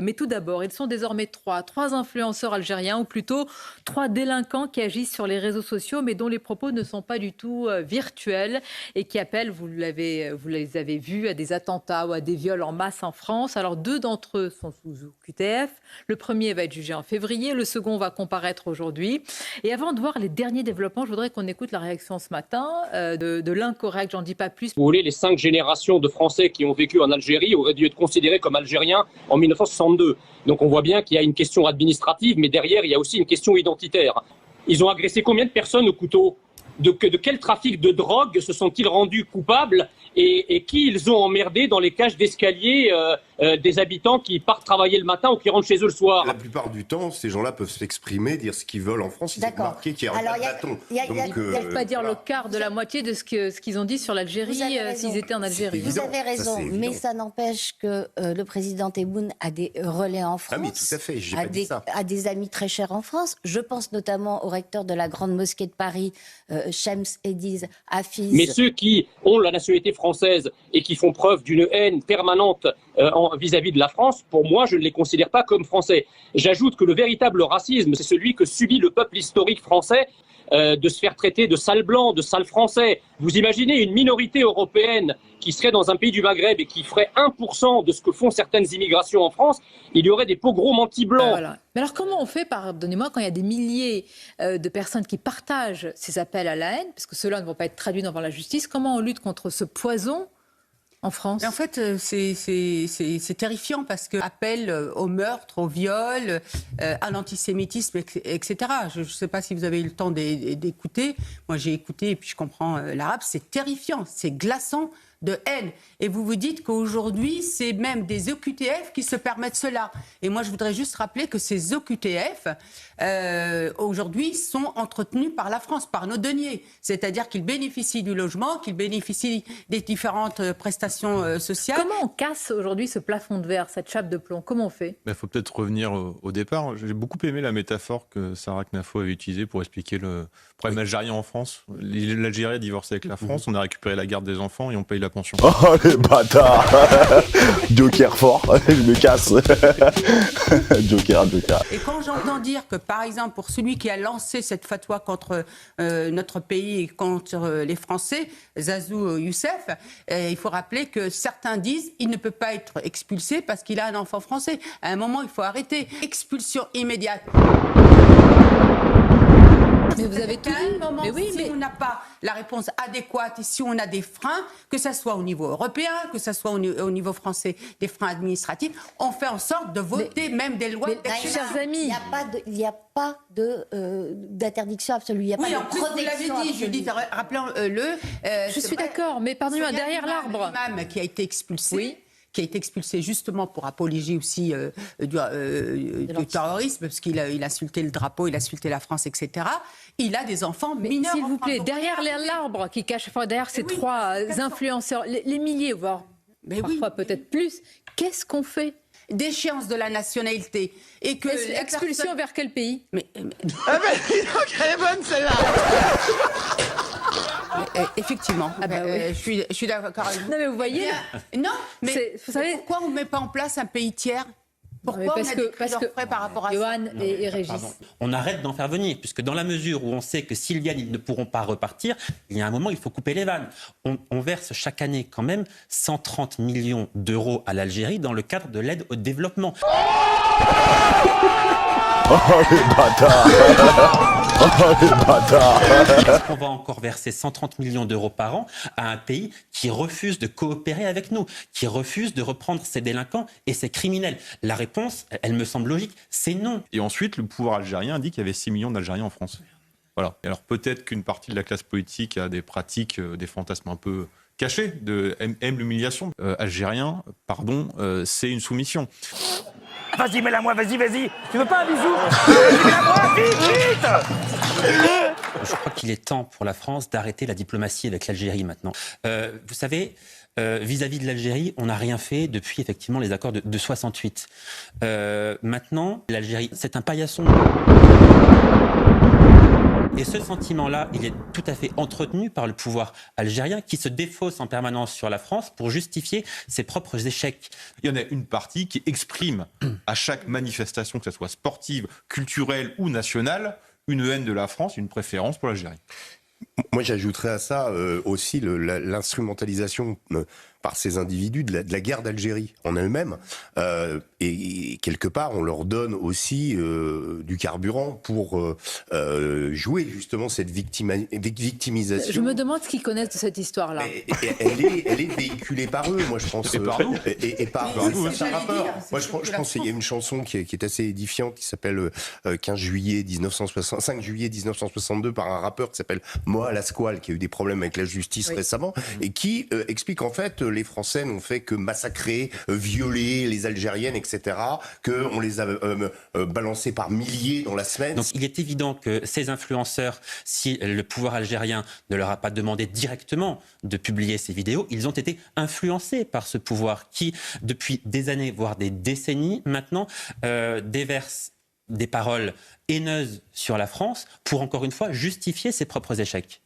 Mais tout d'abord, ils sont désormais trois influenceurs algériens, ou plutôt trois délinquants qui agissent sur les réseaux sociaux, mais dont les propos ne sont pas du tout virtuels et qui appellent, vous les avez vus, à des attentats ou à des viols en masse en France. Alors deux d'entre eux sont sous OQTF. Le premier va être jugé en février, le second va comparaître aujourd'hui. Et avant de voir les derniers développements, je voudrais qu'on écoute la réaction ce matin de l'incorrect, j'en dis pas plus. Vous voulez, les 5 générations de Français qui ont vécu en Algérie auraient dû être considérés comme Algériens en 1962. Donc on voit bien qu'il y a une question administrative, mais derrière, il y a aussi une question identitaire. Ils ont agressé combien de personnes au couteau ? De quel trafic de drogue se sont-ils rendus coupables et qui ils ont emmerdé dans les cages d'escalier des habitants qui partent travailler le matin ou qui rentrent chez eux le soir? La plupart du temps, ces gens-là peuvent s'exprimer, dire ce qu'ils veulent en France. Ils ont marqué qu'il y a un bâton. Ils ne peuvent pas dire le quart de la moitié de ce qu'ils ont dit sur l'Algérie s'ils étaient en Algérie. Vous avez raison, mais ça n'empêche que le président Tebboune a des relais en France, mais tout à fait, j'ai pas dit ça. A des amis très chers en France. Je pense notamment au recteur de la Grande Mosquée de Paris, Shams Ediz Hafiz. Mais ceux qui ont la nationalité française et qui font preuve d'une haine permanente vis-à-vis de la France, pour moi, je ne les considère pas comme français. J'ajoute que le véritable racisme, c'est celui que subit le peuple historique français, de se faire traiter de sale blanc, de sale français. Vous imaginez une minorité européenne qui serait dans un pays du Maghreb et qui ferait 1% de ce que font certaines immigrations en France, il y aurait des pogroms anti-blancs. Voilà. Mais alors comment on fait, pardonnez-moi, quand il y a des milliers de personnes qui partagent ces appels à la haine, parce que ceux-là ne vont pas être traduits devant la justice, comment on lutte contre ce poison en France? Mais en fait, c'est terrifiant parce que appel au meurtre, au viol, à l'antisémitisme, etc. Je ne sais pas si vous avez eu le temps d'écouter. Moi, j'ai écouté et puis je comprends l'arabe. C'est terrifiant, c'est glaçant de haine. Et vous vous dites qu'aujourd'hui, c'est même des OQTF qui se permettent cela. Et moi, je voudrais juste rappeler que ces OQTF, aujourd'hui, sont entretenus par la France, par nos deniers. C'est-à-dire qu'ils bénéficient du logement, qu'ils bénéficient des différentes prestations sociales. Comment on casse aujourd'hui ce plafond de verre, cette chape de plomb? Comment on fait? Il faut peut-être revenir au départ. J'ai beaucoup aimé la métaphore que Sarah Knafo avait utilisée pour expliquer le problème algérien en France. L'Algérie a divorcé avec la France, on a récupéré la garde des enfants et on paye la pension. Oh les bâtards. Joker fort, je me casse. Joker. Et quand j'entends dire que, par exemple, pour celui qui a lancé cette fatwa contre notre pays et contre les Français, Zazou Youssef, il faut rappeler que certains disent qu'il ne peut pas être expulsé parce qu'il a un enfant français. À un moment, il faut arrêter. Expulsion immédiate. Mais vous avez tout dit. Mais oui, si on n'a pas la réponse adéquate et si on a des freins, que ce soit au niveau européen, que ce soit au niveau français, des freins administratifs, on fait en sorte de voter même des lois. Chers amis, il n'y a pas d'interdiction absolue. Il n'y a pas de protection. Vous l'avez dit, Judith, rappelons-le. Je suis d'accord, mais pardonnez-moi, derrière l'arbre. L'imam qui a été expulsé. Oui. Qui a été expulsé justement pour apologie aussi du terrorisme, parce qu'il a insulté le drapeau, il a insulté la France, etc. Il a des enfants mineurs. S'il vous plaît, derrière l'arbre qui cache, derrière ces trois influenceurs, les milliers, voire parfois peut-être plus, qu'est-ce qu'on fait? D'échéance de la nationalité. Et que expulsion vers quel pays? Mais elle est bonne celle-là. Effectivement, je suis d'accord avec vous. Non mais vous voyez, non, mais vous savez, pourquoi on ne met pas en place un pays tiers? Pourquoi parce que par rapport à Johan et Régis. Pardon. On arrête d'en faire venir, puisque dans la mesure où on sait que s'ils viennent, ils ne pourront pas repartir, il y a un moment, il faut couper les vannes. On verse chaque année quand même 130 millions d'euros à l'Algérie dans le cadre de l'aide au développement. Oh les bâtards. Oh les bâtards. Est-ce qu'on va encore verser 130 millions d'euros par an à un pays qui refuse de coopérer avec nous, qui refuse de reprendre ses délinquants et ses criminels? La réponse, elle me semble logique, c'est non. Et ensuite, le pouvoir algérien dit qu'il y avait 6 millions d'Algériens en France. Voilà. Et alors peut-être qu'une partie de la classe politique a des pratiques, des fantasmes un peu cachés, aime l'humiliation. Algérien, pardon, c'est une soumission. Vas-y, mets-la-moi, vas-y. Tu veux pas un bisou? Vas-y, mets-la-moi, vite. Je crois qu'il est temps pour la France d'arrêter la diplomatie avec l'Algérie maintenant. Vous savez, vis-à-vis de l'Algérie, on n'a rien fait depuis effectivement les accords de 68. Maintenant, l'Algérie, c'est un paillasson. Et ce sentiment-là, il est tout à fait entretenu par le pouvoir algérien qui se défausse en permanence sur la France pour justifier ses propres échecs. Il y en a une partie qui exprime à chaque manifestation, que ce soit sportive, culturelle ou nationale, une haine de la France, une préférence pour l'Algérie. Moi, j'ajouterais à ça aussi l'instrumentalisation par ces individus de la guerre d'Algérie en elle-même. Et quelque part, on leur donne aussi du carburant pour jouer justement cette victimisation. Je me demande ce qu'ils connaissent de cette histoire-là. Elle est véhiculée par eux, moi je pense. Et par nous. Et par certains rappeurs. Moi je pense qu'il y a une chanson qui est assez édifiante qui s'appelle 5 juillet 1962 par un rappeur qui s'appelle Moa Lasquale, qui a eu des problèmes avec la justice récemment, et qui explique en fait les Français n'ont fait que massacrer, violer les Algériennes, etc., qu'on les a balancés par milliers dans la semaine. Donc il est évident que ces influenceurs, si le pouvoir algérien ne leur a pas demandé directement de publier ces vidéos, ils ont été influencés par ce pouvoir qui, depuis des années, voire des décennies maintenant, déverse des paroles haineuses sur la France pour, encore une fois, justifier ses propres échecs.